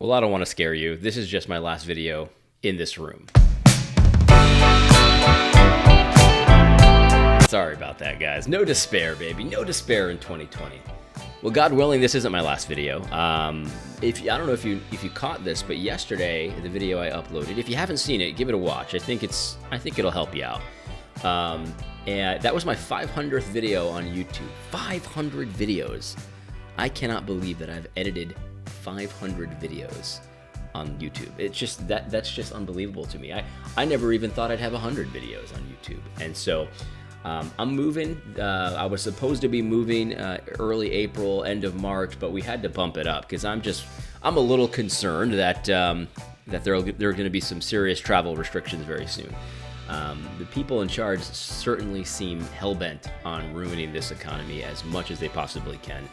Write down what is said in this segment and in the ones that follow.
Well, I don't want to scare you. This is just my last video in this room. Sorry about that, guys. No despair, baby. No despair in 2020. Well, God willing, this isn't my last video. I don't know if you caught this, but yesterday, the video I uploaded, if you haven't seen it, give it a watch. I think it'll help you out. And that was my 500th video on YouTube. 500 videos. I cannot believe that I've edited 500 videos on YouTube. It's just that's just unbelievable to me. I never even thought I'd have 100 videos on YouTube. And so I'm moving. I was supposed to be moving early April, end of March, but we had to bump it up because I'm a little concerned that there are going to be some serious travel restrictions very soon. The people in charge certainly seem hell-bent on ruining this economy as much as they possibly can.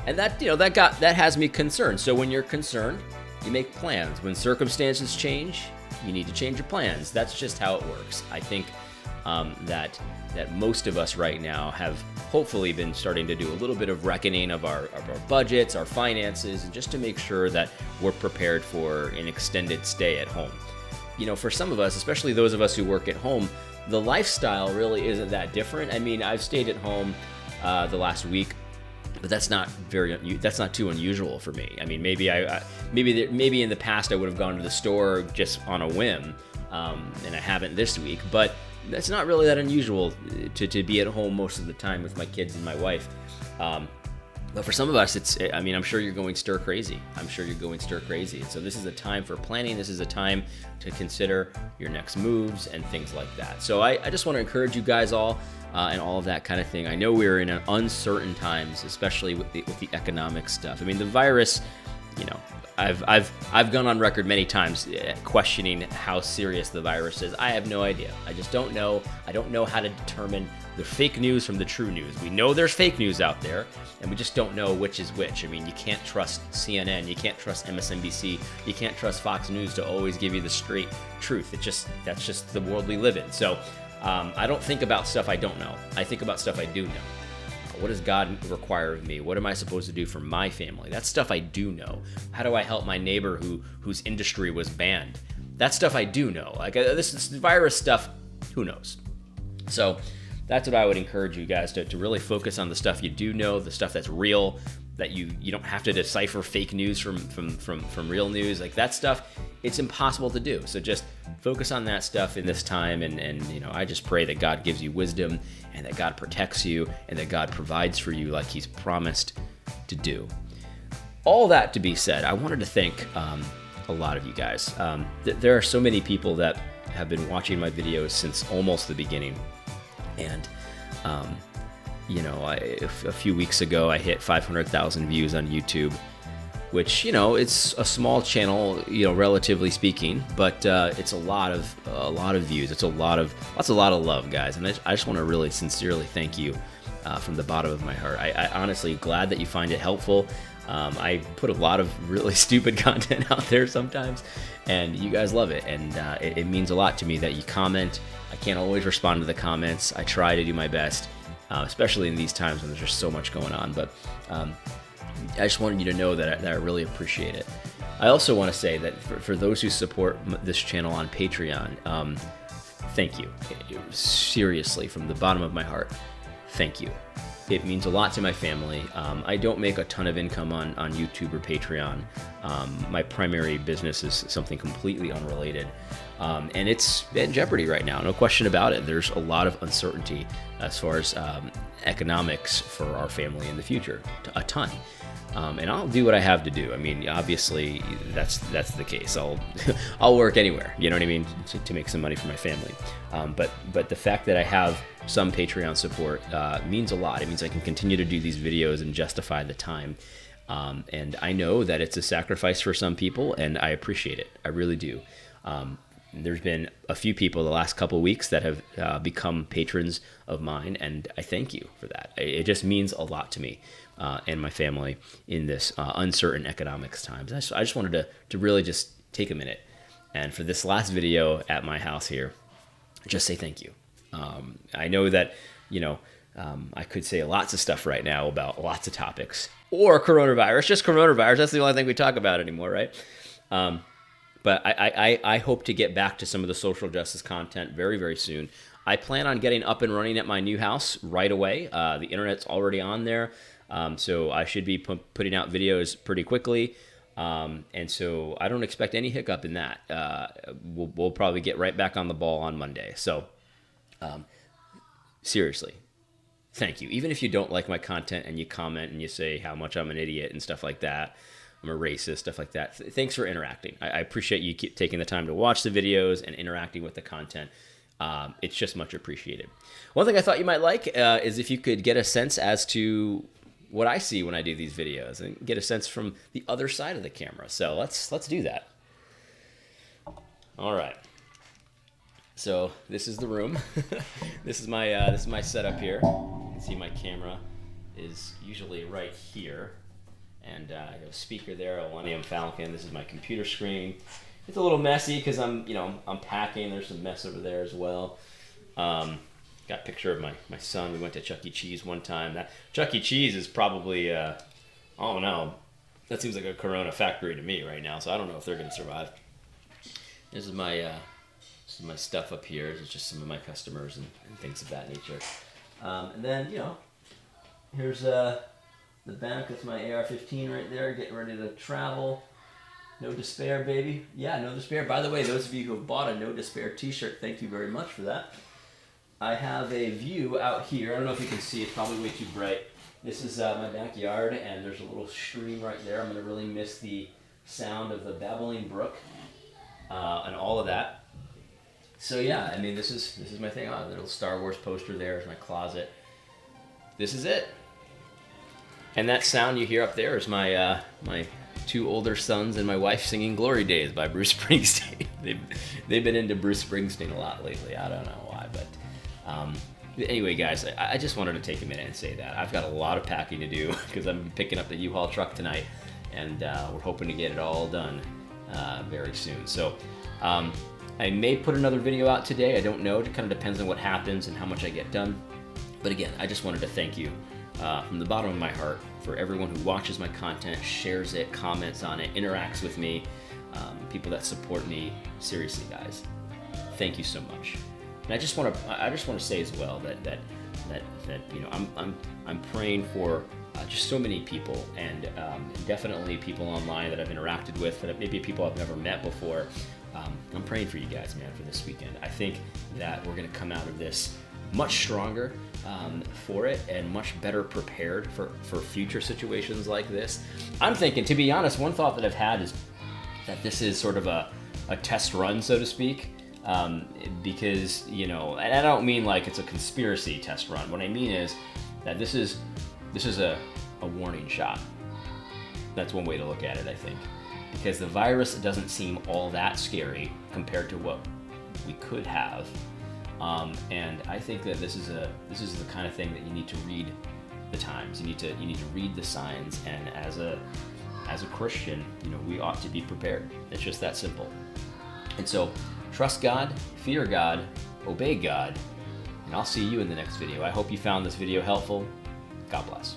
And that has me concerned. So when you're concerned, you make plans. When circumstances change, you need to change your plans. That's just how it works. I think that most of us right now have hopefully been starting to do a little bit of reckoning of our budgets, our finances, and just to make sure that we're prepared for an extended stay at home. For some of us, especially those of us who work at home, the lifestyle really isn't that different. I mean, I've stayed at home the last week, but that's not too unusual for me. I mean, maybe in the past I would have gone to the store just on a whim, and I haven't this week. But that's not really that unusual to be at home most of the time with my kids and my wife. But for some of us, I'm sure you're going stir crazy. And so this is a time for planning. This is a time to consider your next moves and things like that. So I just want to encourage you guys all and all of that kind of thing. I know we're in uncertain times, especially with the economic stuff. I mean, the virus, I've gone on record many times questioning how serious the virus is. I have no idea. I just don't know. I don't know how to determine the fake news from the true news. We know there's fake news out there, and we just don't know which is which. I mean, you can't trust CNN, you can't trust MSNBC, you can't trust Fox News to always give you the straight truth. That's just the world we live in. So I don't think about stuff I don't know. I think about stuff I do know. What does God require of me? What am I supposed to do for my family? That's stuff I do know. How do I help my neighbor whose industry was banned? That's stuff I do know. Like this virus stuff, who knows? So that's what I would encourage you guys to really focus on the stuff you do know, the stuff that's real, that you don't have to decipher fake news from real news. Like that stuff, it's impossible to do. So just focus on that stuff in this time, and I just pray that God gives you wisdom, and that God protects you, and that God provides for you like He's promised to do. All that to be said, I wanted to thank a lot of you guys. There are so many people that have been watching my videos since almost the beginning. And, a few weeks ago, I hit 500,000 views on YouTube, which, it's a small channel, relatively speaking, but it's a lot of views. It's that's a lot of love, guys. And I just want to really sincerely thank you from the bottom of my heart. I honestly glad that you find it helpful. I put a lot of really stupid content out there sometimes, and you guys love it, and it means a lot to me that you comment. I can't always respond to the comments. I try to do my best, especially in these times when there's just so much going on, but I just wanted you to know that I really appreciate it. I also want to say that for those who support this channel on Patreon, thank you. Seriously, from the bottom of my heart, thank you. It means a lot to my family. I don't make a ton of income on YouTube or Patreon. My primary business is something completely unrelated. And it's in jeopardy right now, no question about it. There's a lot of uncertainty as far as economics for our family in the future, a ton. And I'll do what I have to do. I mean, obviously, that's the case. I'll work anywhere, you know what I mean, to make some money for my family. But the fact that I have some Patreon support means a lot. It means I can continue to do these videos and justify the time. And I know that it's a sacrifice for some people, and I appreciate it. I really do. There's been a few people the last couple of weeks that have become patrons of mine, and I thank you for that. It just means a lot to me and my family in this uncertain economics times. I just wanted to really just take a minute, and for this last video at my house here, just say thank you. I know that, I could say lots of stuff right now about lots of topics, or coronavirus, just coronavirus. That's the only thing we talk about anymore, right? But I hope to get back to some of the social justice content very, very soon. I plan on getting up and running at my new house right away. The internet's already on there, so I should be putting out videos pretty quickly. And so I don't expect any hiccup in that. We'll probably get right back on the ball on Monday. So seriously, thank you. Even if you don't like my content and you comment and you say how much I'm an idiot and stuff like that, I'm a racist, stuff like that. Thanks for interacting. I appreciate you keep taking the time to watch the videos and interacting with the content. It's just much appreciated. One thing I thought you might like is if you could get a sense as to what I see when I do these videos and get a sense from the other side of the camera. So let's do that. All right. So this is the room. This is my setup here. You can see my camera is usually right here. And I have a speaker there, a Millennium Falcon. This is my computer screen. It's a little messy because I'm packing. There's some mess over there as well. Got a picture of my son. We went to Chuck E. Cheese one time. That Chuck E. Cheese is probably, I don't know. That seems like a Corona factory to me right now. So I don't know if they're going to survive. This is my stuff up here. It's just some of my customers and things of that nature. And then here's the back with my AR-15 right there, getting ready to travel. No Despair, baby. Yeah, No Despair. By the way, those of you who have bought a No Despair t-shirt, thank you very much for that. I have a view out here. I don't know if you can see. It's probably way too bright. This is my backyard, and there's a little stream right there. I'm going to really miss the sound of the babbling brook and all of that. So yeah, I mean, this is my thing. Oh, the little Star Wars poster there is my closet. This is it. And that sound you hear up there is my my two older sons and my wife singing "Glory Days" by Bruce Springsteen. They've been into Bruce Springsteen a lot lately. I don't know why, but anyway, guys, I just wanted to take a minute and say that I've got a lot of packing to do because I'm picking up the U-Haul truck tonight, and we're hoping to get it all done very soon. So I may put another video out today. I don't know. It kind of depends on what happens and how much I get done. But again, I just wanted to thank you from the bottom of my heart for everyone who watches my content, shares it, comments on it, interacts with me, people that support me. Seriously, guys, thank you so much. And I just want to say as well that I'm praying for just so many people, and definitely people online that I've interacted with, that maybe people I've never met before. I'm praying for you guys, man, for this weekend. I think that we're going to come out of this much stronger for it and much better prepared for future situations like this. I'm thinking, to be honest, one thought that I've had is that this is sort of a test run, so to speak, because, and I don't mean like it's a conspiracy test run. What I mean is that this is a warning shot. That's one way to look at it, I think, because the virus doesn't seem all that scary compared to what we could have. And I think that this is the kind of thing that you need to read the times. You need to read the signs, and as a Christian, we ought to be prepared. It's just that simple. And so, trust God, fear God, obey God, and I'll see you in the next video. I hope you found this video helpful. God bless.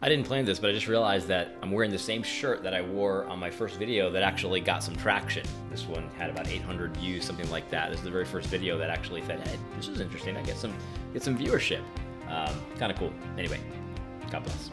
I didn't plan this, but I just realized that I'm wearing the same shirt that I wore on my first video that actually got some traction. This one had about 800 views, something like that. This is the very first video that actually said, hey, this is interesting. I get some viewership. Kind of cool. Anyway, God bless.